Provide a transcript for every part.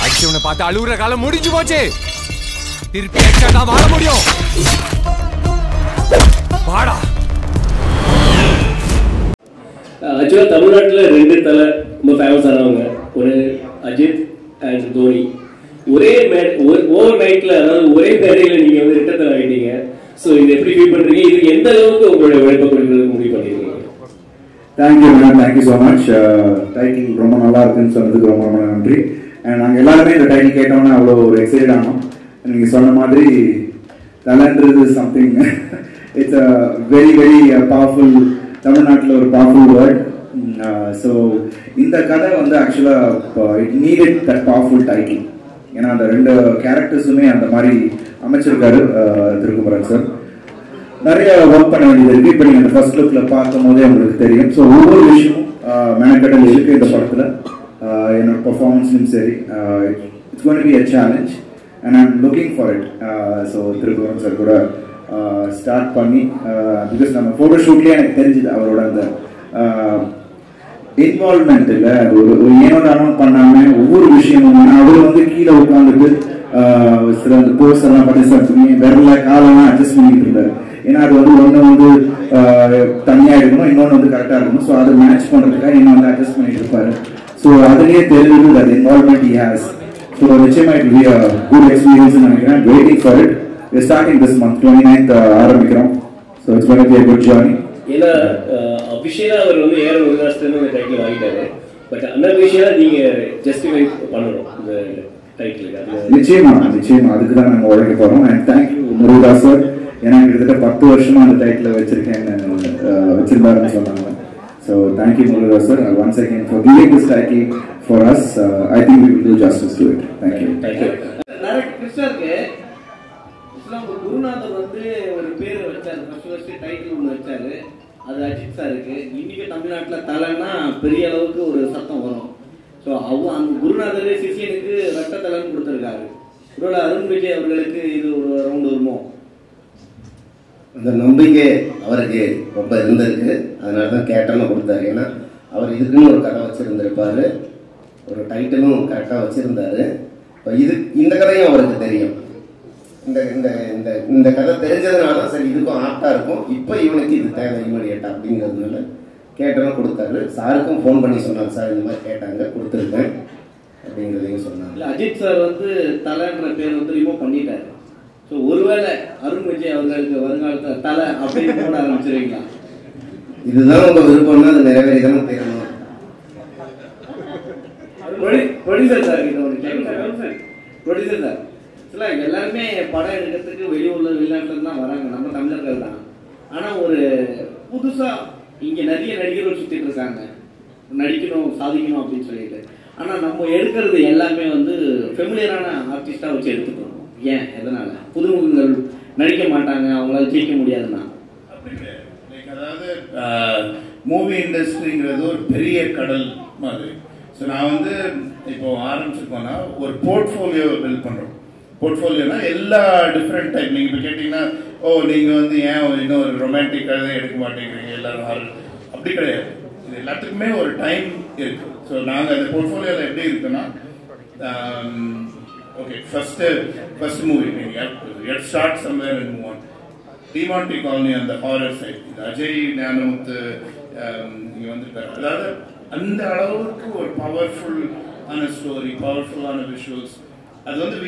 அடிச்சவனை பார்த்து அழுகுற காலம் முடிஞ்சு போச்சு. திருப்பி அடிச்சா தான் வாழ முடியும். வாடா. ஆக்சுவலாக தமிழ்நாட்டில் 2 தலை ரொம்ப ஃபேமஸ் ஆனவங்க. ஒரு அஜித் அண்ட் தோனி. ஒரே ஓவர் நைட்டில், அதாவது ஒரே மேடையில் நீங்கள் வந்து 2 தலை ஆகிட்டீங்க. ஸோ இது எப்படி ஃபீல் பண்ணுறீங்க? இது எந்த அளவுக்கு உங்களுடைய உழைப்பை கொடுக்குறது முடிவு பண்ணிருக்கீங்க? Thank you madam, thank you so much. Title ரொம்ப நல்லா இருக்குன்னு சொன்னதுக்கு ரொம்ப ரொம்ப நன்றி. நாங்கள் எல்லாருமே இந்த டைட்டில் கேட்டோம்னா அவ்வளோ ஒரு எக்ஸைட் ஆனோம். நீங்கள் சொன்ன மாதிரி தலைன்றது something it's a very very powerful, தமிழ்நாட்டில் ஒரு பவர்ஃபுல் வேர்ட். ஸோ இந்த கதை வந்து ஆக்சுவலாக it needed that powerful title. ஏன்னா அந்த 2 கேரக்டர்ஸுமே அந்த மாதிரி அமைச்சிருக்காரு திருக்குமரன் சார். நிறைய ஒர்க் பண்ண வேண்டியது இருக்கு. இப்போ நீங்க அந்த ஃபர்ஸ்ட் லுக்ல பார்க்கும் போதே உங்களுக்கு தெரியும். ஸோ ஒவ்வொரு விஷயமும் மெனக்கடல் இருக்கு இந்த படத்துல. என்னோட பெர்ஃபார்மன்ஸ்லையும் சரி, it's going to be a challenge and I'm looking for it. So Thirukumaran sir கூட ஸ்டார்ட் பண்ணி, பிகாஸ் நம்ம ஃபோட்டோ ஷூட்லேயே எனக்கு தெரிஞ்சுது அவரோட அந்த இன்வால்வ்மெண்ட் இல்லை. ஒரு ஏனோ தானோ பண்ணாம ஒவ்வொரு விஷயமும் அவர் வந்து கீழே உட்காந்துட்டு சில அந்த போஸ் எல்லாம் பண்ணி விரல காலெல்லாம் அட்ஜஸ்ட் பண்ணிட்டு இருந்தாரு. ஏன்னா அது வந்து ஒன்று வந்து தனியாக இருக்கணும், இன்னொன்று வந்து கரெக்டாக இருக்கணும். ஸோ அதை மேட்ச் பண்ணுறதுக்காக இன்னும் வந்து அட்ஜஸ்ட் பண்ணிட்டு இருப்பாரு. ஸோ அதுலேயே தெரிஞ்சது அது இன்வால்வ்மெண்ட் ஹி ஹேஸ். ஸோ நிச்சயமா it be a good experience நினைக்கிறேன். Waiting for it. Starting this month 29th ஆரம்பிக்கிறோம். So it's going to be a good journey. ஏன்னா அபிஷியலாக அவர் வந்து ஏற முருகாஸ்லேருந்து இந்த டைட்டில் வாங்கிட்டாரு. பட் அன்அபிஷியலாக நீங்கள் ஜஸ்டிஃபை பண்ணணும் இந்த டைட்டிலுக்கு. நிச்சயமா நிச்சயமா அதுக்கு தான் நாங்கள் உழைக்க போகிறோம். And thank you Murugadoss sir. ஏன்னா கிட்டத்தட்ட 10 வருஷமா அந்த டைட்டில் வச்சிருந்தாருன்னு சொன்னாங்க. So thank you Murugadoss sir once again for giving this title for us. I think we will do justice to it. Thank you. நிறைய கிருஷ்ணருக்கு குருநாதர் வந்து ஒரு பேர் வச்சாரு. ஃபர்ஸ்ட் டைட்டில் ஒன்று வச்சாரு. அது அஜித் சாருக்கு. இன்னைக்கு தமிழ்நாட்டில் தலைன்னா பெரிய அளவுக்கு ஒரு சத்தம் வரும். ஸோ அந்த குருநாதரே சிஷியனுக்கு ரத்த தலைன்னு கொடுத்துருக்காரு. ஒருவேளை அருண் விஜய் அவர்களுக்கு இது ஒரு ரவுண்ட் வருமோ? அந்த நம்பிக்கை அவருக்கு ரொம்ப இருந்திருக்கு. அதனால தான் கேட்டோன்னு கொடுத்தாரு. ஏன்னா அவர் இதுக்குன்னு ஒரு கதை வச்சிருந்திருப்பாரு, ஒரு டைட்டிலும் கரெக்டாக வச்சிருந்தாரு. இப்போ இந்த கதையும் அவருக்கு தெரியும். இந்த இந்த இந்த இந்த கதை தெரிஞ்சதுனால தான் சரி இதுக்கும் ஆப்டா இருக்கும், இப்போ இவனுக்கு இது தேவை இமீடியட்டா அப்படிங்கிறதுனால கேட்டோன்னு கொடுத்தாரு. சாருக்கும் ஃபோன் பண்ணி சொன்னாங்க, சார் இந்த மாதிரி கேட்டாங்க, கொடுத்துருக்கேன் அப்படிங்கிறதையும் சொன்னாங்க. இல்லை, அஜித் சார் வந்து தலைன்ற பேர் வந்து ரிமூவ் பண்ணிட்டாரு. ஸோ ஒருவேளை அருண் விஜய் அவர்களுக்கு வருங்காலத்தில் தலை அப்படின்னு போட ஆரம்பிச்சிருவீங்களா? இதுதான் உங்க விருப்பம்னா அது நிறைவேறிதானே தெரியணும். ப்ரொடியூசர் சார் கிட்ட ஒரு கேள்வி. ப்ரொடியூசர் சார், இல்லை எல்லாருமே படம் எடுக்கிறதுக்கு வெளிநாட்டுல தான் வராங்க, நம்ம தமிழர்கள் தான். ஆனால் ஒரு புதுசாக இங்கே நிறைய நடிகர்கள் சுற்றிட்டு இருக்காங்க, நடிக்கணும் சாதிக்கணும் அப்படின்னு சொல்லிட்டு. ஆனால் நம்ம எடுக்கிறது எல்லாமே வந்து ஃபெமிலியரான ஆர்டிஸ்டாக வச்சு எடுத்துக்கணும். ஏன், எதனால புதுமுகங்கள் நடிக்க மாட்டாங்க, அவங்களால ஜெயிக்க முடியாதுன்னா? அதாவது மூவி இண்டஸ்ட்ரிங்கிறது ஒரு பெரிய கடல் மாதிரி. ஸோ நான் வந்து இப்போ ஆரம்பிச்சிருக்கோன்னா ஒரு போர்ட்ஃபோலியோ பில்ட் பண்ணுறோம். போர்ட்ஃபோலியோனா எல்லா டிஃப்ரெண்ட் டைப். நீங்கள் இப்போ கேட்டிங்கன்னா, நீங்கள் வந்து ஏன் இன்னும் ஒரு ரொமான்டிக் கதை எடுக்க மாட்டேங்கிறீங்க எல்லாரும் ஹாரர், அப்படி கிடையாது. இது எல்லாத்துக்குமே ஒரு டைம் இருக்கு. ஸோ நாங்கள் அந்த போர்ட்ஃபோலியோவில் எப்படி இருக்குன்னா, ஓகே ஃபர்ஸ்ட் மூவி நீங்கள் start somewhere and move on. Demonte colony அந்த ஹாரர் சைட், இது அஜய் ஞானமுத்து இங்கே வந்துருக்காரு. அதாவது அந்த அளவுக்கு ஒரு பவர்ஃபுல் ஆன ஸ்டோரி, பவர்ஃபுல்லான விஷுவல்ஸ், அது வந்து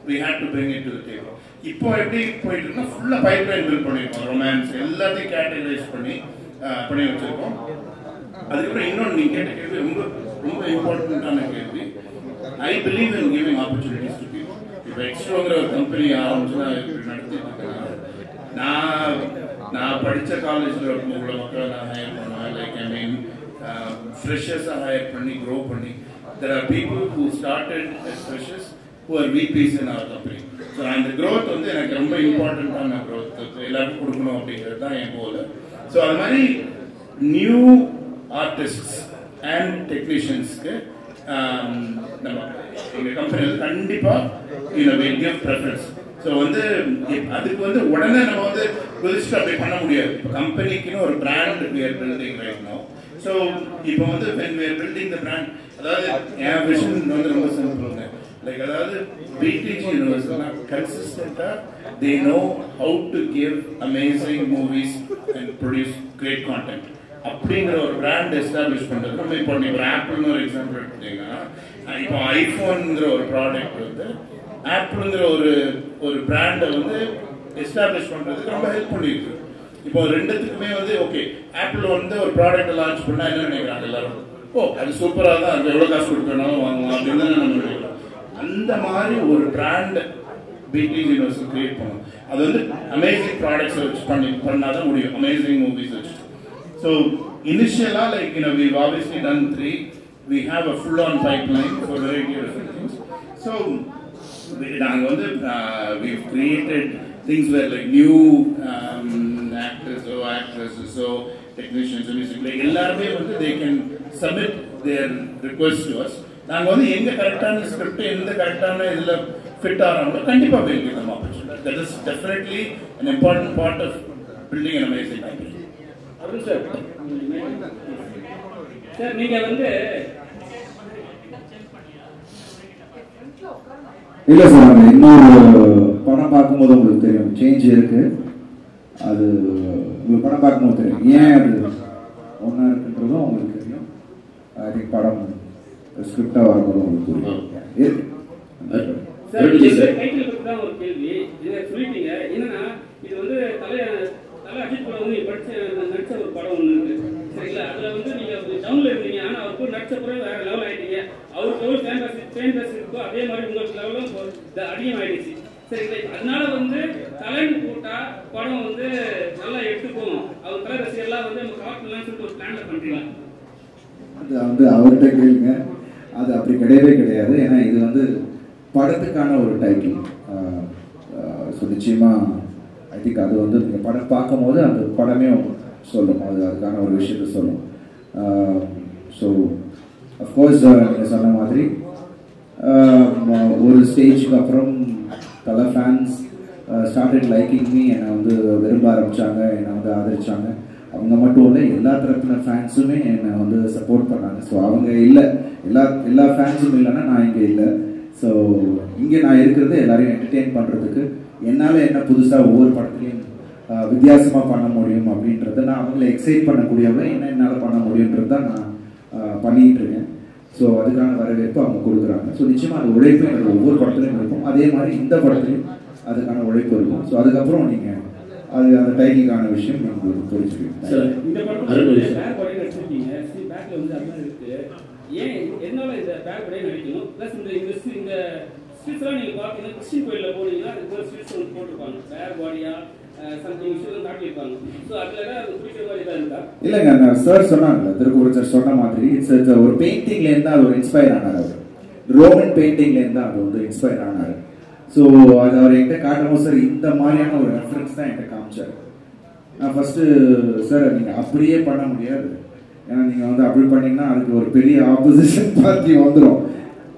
we had to bring it to the table. இப்போ எப்படி போயிட்டு இருக்குன்னா ஃபுல்லாக பைப்லைன் பில்ட் பண்ணியிருக்கோம். ரொமான்ஸ் எல்லாத்தையும் கேட்டகரைஸ் பண்ணி வச்சிருக்கோம். அதுக்கப்புறம் இன்னொன்று நீங்கள் கேட்ட கேள்வி ரொம்ப ரொம்ப இம்பார்ட்டண்ட்டான கேள்வி. I believe in giving opportunities to people. இப்போ எக்ஸ்ட்ரோங்கிற ஒரு கம்பெனி ஆரம்பிச்சு நான் இப்படி நடத்திட்டு இருக்கேன். நான் படித்த காலேஜில் உள்ள மக்களை நான் ஹையர் பண்ணுவேன். லைக் ஐ மீன் ஃப்ரெஷர்ஸாக ஹையர் பண்ணி க்ரோ பண்ணி. There are people who started as freshers who are VPs in our company. So அந்த growth வந்து எனக்கு ரொம்ப இம்பார்ட்டண்ட்டான growth எல்லாருக்கும் கொடுக்கணும் அப்படிங்கிறது தான் என் கோல். ஸோ அது மாதிரி நியூ ஆர்டிஸ்ட்ஸ் அண்ட் டெக்னீஷியன்ஸ்க்கு நம்ம எங்கள் கம்பெனியில் கண்டிப்பாக கிவ் ப்ரெஃபரன்ஸ். ஸோ வந்து அதுக்கு வந்து உடனே நம்ம வந்து குதிச்சுட்டு அப்படி பண்ண முடியாது. இப்போ கம்பெனிக்குன்னு ஒரு brand we are building right now. So இப்போ வந்து when we are building the brand, அதாவது என் விஷன் வந்து ரொம்ப சிம்பிளுங்க. லைக் அதாவது PDG யூனிவர்சல்னா கன்சிஸ்டண்டா they know how to give amazing movies and produce great content அப்படிங்கிற ஒரு பிராண்ட் எஸ்டாப்ளிஷ் பண்றது. நம்ம இப்போ நீங்க ஒரு ஆப்பிள்னு ஒரு எக்ஸாம்பிள் எடுத்தீங்கன்னா, இப்போ ஐபோன்ங்கிற ஒரு ப்ராடக்ட் வந்து ஆப்பிள்ங்கிற ஒரு பிராண்டை வந்து எஸ்டாப்ளிஷ் பண்றதுக்கு ரொம்ப ஹெல்ப் பண்ணிருக்கு. இப்போ ரெண்டுத்துக்குமே வந்து ஓகே, ஆப்பிள் வந்து ஒரு ப்ராடக்ட் லான்ச் பண்ணா என்ன நினைக்கிறாங்க எல்லாரும், ஓ அது சூப்பரா தான், அது எவ்வளவு காசு கொடுக்கணும் வாங்கலாம் அப்படின்னு தான் நம்ம நினைக்கிறோம். அந்த மாதிரி ஒரு பிராண்ட் பிடிஜி யூனிவர்சல் கிரியேட் பண்ணும். அது வந்து அமேசிங் ப்ராடக்ட்ஸ் வச்சு பண்ணாதான் முடியும், அமேசிங் மூவிஸ் வச்சு. ஸோ இனிஷியலா like we've obviously done 3. We have a full-on pipeline for variety of different things. So நாங்க வந்து we've created things where like new actors or actresses or technicians or music like எல்லாருமே வந்து they can submit their request to us. நாங்க வந்து எங்க கரெக்டான script எந்த கரெக்டான இதுல ஃபிட் ஆறாங்களோ கண்டிப்பா we'll give them opportunity. That is definitely an important part of building an amazing library. Arun sir, sir நீங்க வந்து இல்ல சார், இன்னொரு படம் பார்க்கும்போது உங்களுக்கு தெரியும் சேஞ்ச் இருக்கு. அது உங்களுக்கு படம் பார்க்கும்போது தெரியும் ஏன் அது ஒன்னா இருக்குன்றதும் உங்களுக்கு தெரியும். ஐ திங்க் படம் ஸ்கிரிப்டா வரும்போது உங்களுக்கு தெரியும். சார் டைட்டில் பத்தி தான் ஒரு கேள்வி. இதை சொல்லிட்டீங்க, என்னன்னா இது வந்து தலை அஜித் படம் வந்து நடிச்ச ஒரு படம் ஒன்று இருக்கு சரிங்களா. அதுல வந்து நீங்க டவுன்ல இருந்தீங்க, ஆனா அவருக்கு நடிச்ச பிறகு வேற லெவல் ஆயிட்டீங்க. அவருக்கு எவ்வளவு ஃபேன் இருக்கோ அதே மாதிரி உங்களுக்கு லெவலும் அதிகம் ஆயிடுச்சு சரிங்களா. அதனால வந்து தலைன்னு போட்டா படம் வந்து நல்லா எடுத்துக்கும், அவர் தலை ரசிகர்லாம் வந்து நம்ம காட்டலாம் சொல்லிட்டு ஒரு பிளான்ல பண்றீங்களா? அது வந்து அவர்கிட்ட கேளுங்க. அது அப்படி கிடையவே கிடையாது. ஏன்னா இது வந்து படத்துக்கான ஒரு டைட்டில். ஸோ நிச்சயமா ஐ திங்க் அது வந்து நீங்கள் படம் பார்க்கும்போது அந்த படமே சொல்லும், அதுக்கான ஒரு விஷயத்த சொல்லும். ஸோ அஃப்கோர்ஸ் நீங்கள் சொன்ன மாதிரி ஒரு ஸ்டேஜுக்கு அப்புறம் பல ஃபேன்ஸ் ஸ்டார்டட் லைக்கிங் மீ, என்னை வந்து விரும்ப ஆரம்பித்தாங்க, என்னை வந்து ஆதரிச்சாங்க. அவங்க மட்டும் இல்லை, எல்லா தரப்பின ஃபேன்ஸுமே என்னை வந்து சப்போர்ட் பண்ணாங்க. ஸோ அவங்க இல்லை, எல்லா ஃபேன்ஸும் இல்லைன்னா நான் இங்கே இல்லை. ஸோ இங்கே நான் இருக்கிறது எல்லாரையும் என்டர்டெயின் பண்ணுறதுக்கு, என்னால் என்ன புதுசாக ஒவ்வொரு படத்துலையும் வித்தியாசமாக பண்ண முடியும் அப்படின்றத, நான் அவங்கள எக்ஸைட் பண்ணக்கூடியவங்க என்ன என்னால் பண்ண முடியுன்றது தான் நான் பண்ணிகிட்டு இருக்கேன். ஸோ அதுக்கான வரவேற்பு அவங்க கொடுக்குறாங்க. ஸோ நிச்சயமாக அந்த உழைப்பு எனக்கு ஒவ்வொரு படத்துலையும் இருக்கும். அதே மாதிரி இந்த படத்துலையும் அதுக்கான உழைப்பு இருக்கும். ஸோ அதுக்கப்புறம் நீங்கள் அது அந்த டைட்டிலுக்கான விஷயம் உங்களுக்கு புரிஞ்சுக்கணும். இந்த படத்தில் பேக் பாடி நடிச்சிருக்கீங்க, பேக்ல வந்து அதெல்லாம் இருக்கு. ஏன் எதனால இந்த பேக் பாடி நடிக்கணும்? ப்ளஸ் இந்த ஸ்ட்ரீட்ஸ்லாம் நீங்கள் பார்த்தீங்கன்னா கிறிஸ்டின் கோயிலில் போனீங்கன்னா அதுக்கு ஒரு ஸ்ட்ரீட்ஸ் வந்து போட்டிருப்பாங்க, பேக் பாடியா சம்திங் விஷயம் காட்டியிருப்பாங்க. ஸோ அதில் அது பிடிக்கிற மாதிரி தான் இருக்கா? இல்லைங்க, நான் சார் சொன்னாங்கல்ல, திருக்குறள் சார் சொன்ன மாதிரி இட்ஸ் ஒரு பெயிண்டிங்லேருந்து அது ஒரு இன்ஸ்பயர் ஆனார். அவர் ரோமன் பெயிண்டிங்லேருந்து அது வந்து இன்ஸ்பயர் ஆனார். ஸோ அது அவர் என்கிட்ட காட்டணும் சார், இந்த மாதிரியான ஒரு ரெஃபரன்ஸ் தான் என்கிட்ட காமிச்சார். நான் ஃபர்ஸ்ட்டு சார் நீங்கள் அப்படியே பண்ண முடியாது, ஏன்னா நீங்கள் வந்து அப்படி பண்ணிங்கன்னா அதுக்கு ஒரு பெரிய ஆப்போசிஷன் பார்ட்டி வந்துடும்,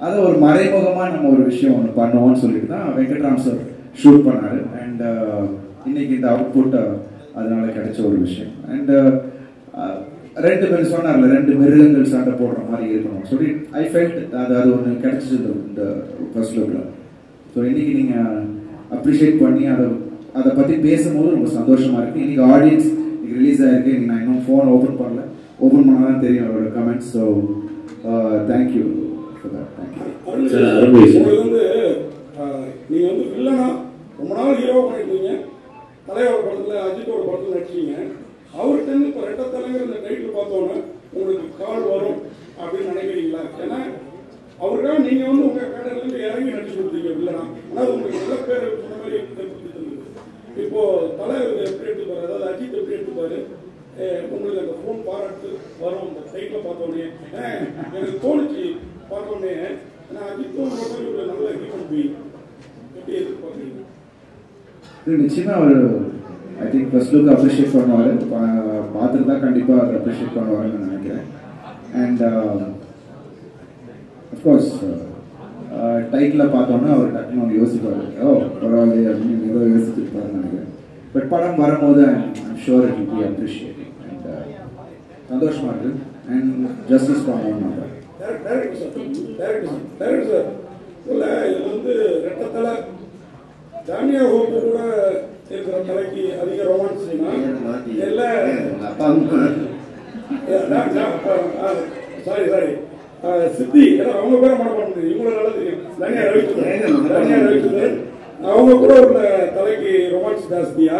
அதை ஒரு மறைமுகமாக நம்ம ஒரு விஷயம் ஒன்று பண்ணுவோம்னு சொல்லிட்டு தான் வெங்கட்ராம் சார் ஷூட் பண்ணார். அண்ட் இன்னைக்கு இந்த அவுட்புட் அதனால கிடைச்ச ஒரு விஷயம். அண்ட் ரெண்டு பேர் சொன்னார்ல, ரெண்டு மிருகங்கள் சண்டை போடுற மாதிரி இருக்கணும் சொல்லி ஐ ஃபெல்ட் அது ஒன்று கிடைச்சிது இந்த ஃபர்ஸ்ட் லுக்கில். ஸோ இன்னைக்கு நீங்கள் அப்ரிஷியேட் பண்ணி அதை பற்றி பேசும்போது ரொம்ப சந்தோஷமாக இருக்குது. இன்னைக்கு ஆடியன்ஸ் இன்னைக்கு ரிலீஸ் ஆகிருக்கு. இன்னைக்கு நான் இன்னும் ஃபோன் ஓப்பன் பண்ணல, ஓப்பன் பண்ணால் தான் தெரியும் அவரோட comments. So thank you for that. Thank you. உங்களுக்கு வந்து நீங்கள் வந்து வில்லனா ரொம்ப நாள் ஹீரோ பண்ணிருக்கீங்க. தலைவர் படத்தில் அஜித்தோட படத்தில் நடிச்சீங்க. அவர்கிட்ட இருந்து இப்போ ரெட்ட தலைவர் இந்த டைட்டில் பார்த்தோன்னா உங்களுக்கு கால் வரும் அப்படின்னு நினைக்கிறீங்களா? ஏன்னா அவருக்காக நீங்கள் வந்து உங்கள் கேட்டர்லேருந்து இறங்கி நடிச்சு கொடுத்தீங்க வில்லனா. ஆனால் உங்களுக்கு நல்ல பேர் சொன்ன மாதிரி ஏற்படுத்தி தந்தது. இப்போ தலைவர் எப்படி எடுத்துப்பாரு, அதாவது அஜித் எப்படி எடுத்துப்பாரு, உங்களுக்கு அந்த ஃபோன் பாராட்டு வரும் அந்த டைட்டில் பார்த்தோன்னே. எனக்கு தோணுச்சு பார்த்தோன்னே, ஏன்னா அஜித்தும் ஒரு நல்ல ஹீரோன் பி எப்படி எதிர்பார்க்குறீங்க? நிச்சயமா அவர் I think first look appreciate பண்ணுவார், பார்த்துட்டு தான் கண்டிப்பாக அதை அப்ரிஷியேட் பண்ணுவாருன்னு நான் நினைக்கிறேன். அண்ட் அஃப்கோர்ஸ் டைட்டில் பார்த்தோன்னா அவர் டக்குன்னு அவங்க யோசிப்பார், ஓ பரவாயில்லையே அப்படின்னு ஏதோ யோசிச்சுருப்பாருன்னு நினைக்கிறேன். பட் படம் வரும்போது I'm sure it will be appreciating. And சந்தோஷமாக இருக்குது. And justice for one number. Director sir, இல்லை இது வந்து ரெட்டத்தலை ஜாமியா ஹோப்பு கூட இருக்கிற தலைக்கு அதிக ரொமான்ஸ்னா சாரி சித்தி ஏன்னா அவங்க பேரை மனப்பாடு இவங்கள நல்லா தெரியும். தனியா ரவிச்சந்திரன் அவங்க கூட உள்ள தலைக்கு ரொமான்ஸ் ஜாஸ்தியா,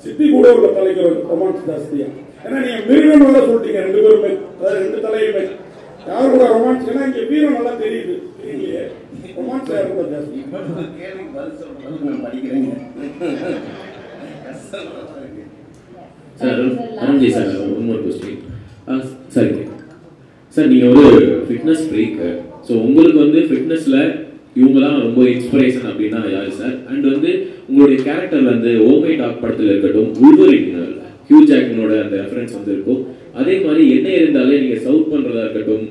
சித்தி கூட உள்ள தலைக்கு ரொமான்ஸ் ஜாஸ்தியா? ஏன்னா நீங்க மிருகம் நல்லா சொல்லிட்டீங்க ரெண்டு பேருமே, அதாவது ரெண்டு தலையுமே யாரு கூட ரொமான்ஸ். ஏன்னா இங்க வீரம் நல்லா தெரியுது, தெரியலையே ரொமான்ஸ் யாரு கூட ஜாஸ்தி? படிக்கிறேங்க சார். அருண்ஜி சார், இன்னொரு கொஸ்டின். சார் நீங்கள் ஒரு ஃபிட்னஸ் ஃப்ரீக். ஸோ உங்களுக்கு வந்து ஃபிட்னஸில் இவங்கலாம் ரொம்ப இன்ஸ்பிரேஷன் அப்படின்னா யாரு சார்? அண்ட் வந்து உங்களுடைய கேரக்டர்ல அந்த ஓமை டாக் படத்தில் இருக்கட்டும், உல்வரின் ஹியூ ஜாக்மனோட அந்த ரெஃபரன்ஸ் வந்து இருக்கும். அதே மாதிரி என்ன இருந்தாலே நீங்கள் சவுத் பண்ணுறதா இருக்கட்டும்,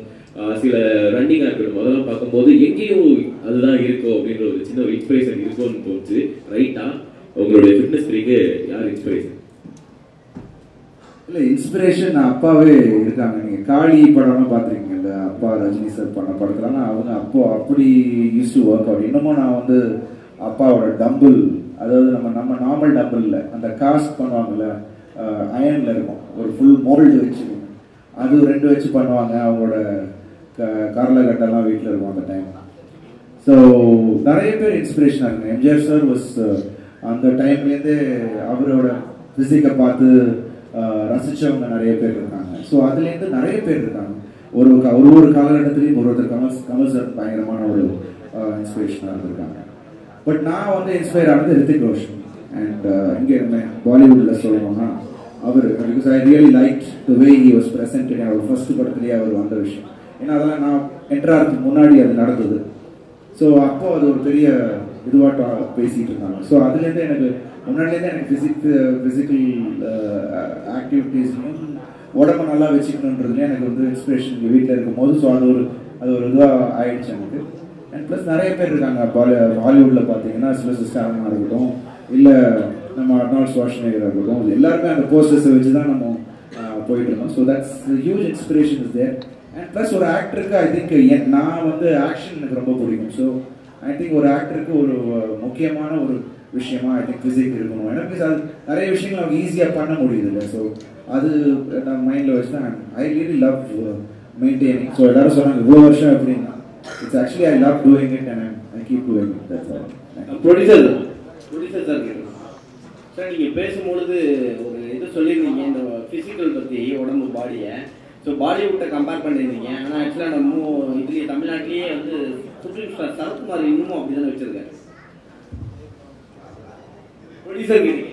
சில ரன்னிங்காக இருக்கட்டும், அதெல்லாம் பார்க்கும்போது எங்கேயும் அதுதான் இருக்கும் அப்படின்ற ஒரு சின்ன ஒரு இன்ஸ்பிரேஷன் இருக்கும்னு தோணுச்சு. ரைட்டா? உங்களுடைய ஃபிட்னஸ் ஃப்ரீக்கு யார் இன்ஸ்பிரேஷன்? இல்லை, இன்ஸ்பிரேஷன் அப்பாவே இருக்காங்க. நீங்கள் காளி படம்லாம் பார்த்துருக்கீங்கல்ல, அப்பா ரஜினி சார் பண்ண படத்துலலாம் அவங்க அப்போ அப்படி யூஸ் டு ஒர்க் அவுட். இன்னமும் நான் வந்து அப்பாவோட டம்பிள், அதாவது நம்ம நார்மல் டம்பிள் இல்லை, அந்த காஸ்ட் பண்ணுவாங்கல்ல, அயனில் இருக்கும், ஒரு ஃபுல் மோல்டு வச்சு அது 2 வச்சு பண்ணுவாங்க. அவங்களோட கார்லகட்டெல்லாம் வீட்டில் இருக்கும் அந்த டைம். ஸோ நிறைய பேர் இன்ஸ்பிரேஷனாக இருக்குங்க. எம்ஜிஆர் சார் வாஸ் அந்த டைம்லேருந்தே அவரோட ஃபிசிக்கை பார்த்து ரசிச்சவங்க நிறைய பேர் இருக்காங்க. ஸோ அதுலேருந்து நிறைய பேர் இருக்காங்க. ஒரு காலகட்டத்திலையும் ஒருத்தர் கமல் சார் பயங்கரமான ஒரு இன்ஸ்பிரேஷனாக இருந்திருக்காங்க. பட் நான் வந்து இன்ஸ்பயர் ஆனது ரித்திக் ரோஷன். அண்ட் இங்கே பாலிவுட்டில் சொல்லணும்னா அவர், because I really like the way he was presented. அவர் ஃபர்ஸ்ட் படத்துலேயே அவர் வந்த விஷயம், ஏன்னா அதெல்லாம் நான் என்ட்ராகிறதுக்கு முன்னாடி அது நடந்தது. ஸோ அப்போ அது ஒரு பெரிய இதுவாக பேசிகிட்டு இருந்தாங்க. ஸோ அதுலேருந்து எனக்கு முன்னாடிலேருந்து எனக்கு ஃபிசிக்கல் ஆக்டிவிட்டீஸ்லையும் உடம்பு நல்லா வச்சுக்கணுன்றதுலேயும் எனக்கு வந்து இன்ஸ்பிரேஷன் வீட்டில் இருக்கும் போது. ஸோ அது ஒரு இதுவாக ஆயிடுச்சு எனக்கு. அண்ட் ப்ளஸ் நிறைய பேர் இருக்காங்க ஹாலிவுட்டில் பார்த்தீங்கன்னா, சிலர் ஸ்டாலினாக இருக்கட்டும், இல்லை நம்ம அர்னால்ட் ஷ்வார்ஸ்நெகர் இருக்கட்டும், எல்லாருமே அந்த போஸ்டர்ஸை வச்சு தான் நம்ம போயிட்டு இருக்கோம். So that's huge inspiration is there. And plus ஒரு ஆக்டருக்கு ஐ திங்க் நான் வந்து ஆக்ஷன் எனக்கு ரொம்ப பிடிக்கும். ஸோ ஐ திங்க் ஒரு ஆக்டருக்கு ஒரு முக்கியமான ஒரு விஷயமா ஐ திங்க் ஃபிசிக் இருக்கணும். ஏன்னா பிகாஸ் அது நிறைய விஷயங்கள் அவங்க ஈஸியாக பண்ண முடியுது இல்லை. ஸோ அது நான் மைண்டில் வச்சு தான் I really love maintaining. So எல்லாரும் சொன்னாங்க இவ்வளோ வருஷம் அப்படின்னா, it's actually I love doing it and I keep doing it. That's all. Producer sir sir, நீங்கள் பேசும்பொழுது ஒரு இது சொல்லியிருந்தீங்க இந்த ஃபிசிக்கல் பற்றி, உடம்பு பாடியை. ஸோ பாலிவுட்டை கம்பேர் பண்ணியிருந்தீங்க. ஆனால் ஆக்சுவலாக நம்ம இதுலேயே தமிழ்நாட்டிலேயே வந்து சுப்ரீம் ஸ்டார் சரத்குமார் இன்னமும் அப்படி தானே வச்சுருக்காரு. ப்ரொடியூசர் கேட்டீங்க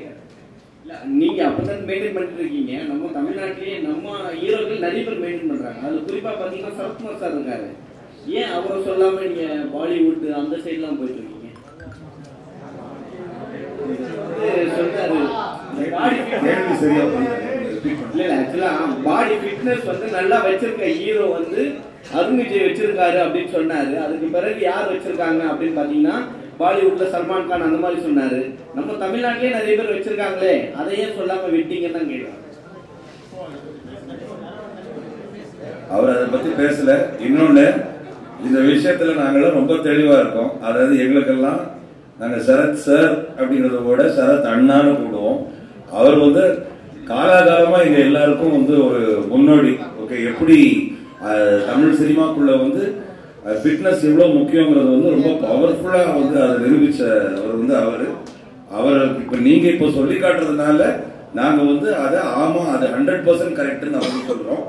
இல்லை, நீங்கள் அப்போ தான் மெயின்டைன் பண்ணிட்டு இருக்கீங்க. நம்ம தமிழ்நாட்டிலேயே நம்ம ஹீரோக்கள் நிறைய பேர் மெயின்டைன் பண்ணுறாங்க. அது குறிப்பாக பார்த்தீங்கன்னா சரத்குமார் சார் இருக்காரு. ஏன் அவரை சொல்லாமல் நீங்கள் பாலிவுட் அந்த சைட்லாம் போயிட்டு இருக்கீங்க? சொன்னாரு பாடி ஃபிட்னஸ் வந்து நல்லா வச்சிருக்க ஹீரோ வந்து அருண் விஜய் வச்சிருக்காரு அப்படின்னு சொன்னாரு. அதுக்கு பிறகு யார் வச்சிருக்காங்க அப்படின்னு பாத்தீங்கன்னா பாலிவுட்ல சல்மான் கான் அந்த மாதிரி சொன்னாரு. நம்ம தமிழ்நாட்டிலேயே நிறைய பேர் வச்சிருக்காங்களே, அதையே சொல்லாம விட்டீங்கன்னு தான் கேட்கலாம். அவர் அதை பத்தி பேசல. இன்னொன்னு, இந்த விஷயத்துல நாங்களும் ரொம்ப தெளிவா இருக்கோம். அதாவது எங்களுக்கெல்லாம் நாங்க சரத் சார் அப்படிங்கறத விட சரத் அண்ணான்னு கூடுவோம். அவர் வந்து காலாகாலமா எங்க எல்லாருக்கும் வந்து ஒரு முன்னோடி. ஓகே, எப்படி தமிழ் சினிமாக்குள்ள வந்து ஃபிட்னஸ் எவ்வளவு முக்கியங்கிறது வந்து ரொம்ப பவர்ஃபுல்லா வந்து அதை நிரூபிச்ச அவர் வந்து அவர் இப்ப நீங்க இப்ப சொல்லி காட்டுறதுனால நாங்க வந்து அதை ஆமா அது 100% கரெக்ட்னு அவங்க சொல்றோம்.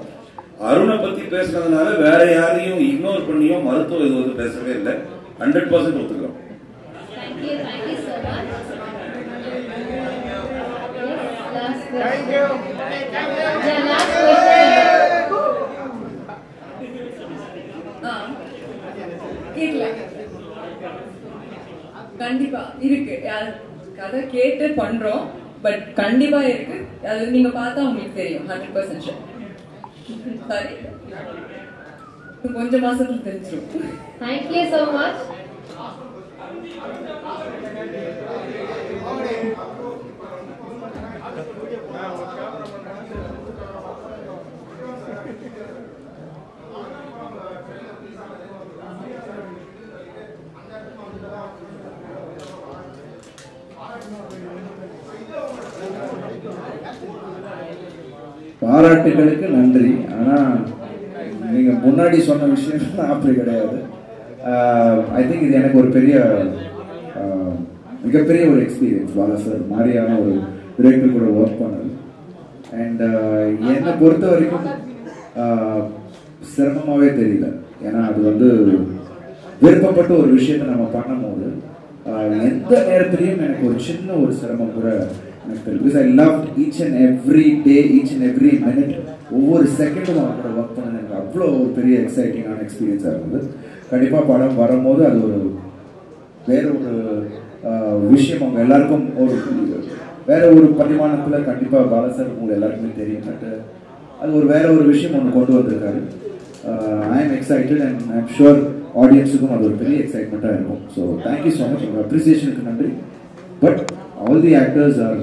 அருணை பத்தி பேசுனதுனால வேற யாரையும் இக்னோர் பண்ணியும் மருத்துவ இது வந்து பேசவே இல்லை. 100% ஒத்துக்கிறோம். கண்டிப்பா இருக்கு, கதை கேட்டு பண்றோம். பட் கண்டிப்பா இருக்கு, அது நீங்க பார்த்தா உங்களுக்கு தெரியும். 100% சாரி, கொஞ்சம் மாசத்துல தெரிஞ்சிடும். Thank you so much. பாராட்டுகளுக்கு நன்றி. ஆனால் நீங்கள் முன்னாடி சொன்ன விஷயம் அப்படி கிடையாது. ஐ திங்க் இது எனக்கு ஒரு பெரிய மிகப்பெரிய ஒரு எக்ஸ்பீரியன்ஸ். பாலா சார் மாதிரியான ஒரு டிரெக்டர் கூட ஒர்க் பண்ணது. அண்ட் என்னை பொறுத்த வரைக்கும் சிரமமாகவே தெரியல. ஏன்னா அது வந்து விருப்பப்பட்ட ஒரு விஷயத்தை நம்ம பண்ணும்போது எந்த நேரத்துலையும் எனக்கு ஒரு சின்ன ஒரு சிரமம் கூட எனக்கு தெரியும். Because I love each and every day, each and every minute, ஒவ்வொரு செகண்டும் அவங்க கூட ஒர்க் பண்ணது எனக்கு அவ்வளோ ஒரு பெரிய எக்ஸைட்டிங்கான எக்ஸ்பீரியன்ஸாக இருந்தது. கண்டிப்பாக படம் வரும்போது அது ஒரு வேற ஒரு விஷயம் அவங்க எல்லாருக்கும் ஒரு வேற ஒரு பரிமாணத்தில் கண்டிப்பாக பாலசார் உங்களுக்கு எல்லாருக்குமே தெரியும். பட் அது ஒரு வேற ஒரு விஷயம் ஒன்று கொண்டு வந்திருக்காரு. I am excited and I am sure ஆடியன்ஸுக்கும் அது ஒரு பெரிய எக்ஸைட்மெண்ட்டாக இருக்கும். So thank you so much. உங்கள் அப்ரிசியேஷனுக்கு நன்றி. But all the actors are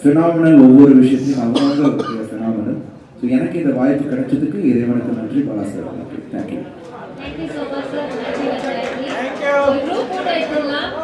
phenomenal. ஒவ்வொரு விஷயத்தையும் அவங்க ஒரு ஃபினாமினல். ஸோ எனக்கு இந்த வாய்ப்பு கிடைச்சதுக்கு இறைவனுக்கு நன்றி. பாலசார் நன்றி. Thank you. Thank you so much, sir. Thank you. Group photo எடுத்துக்கலாம்.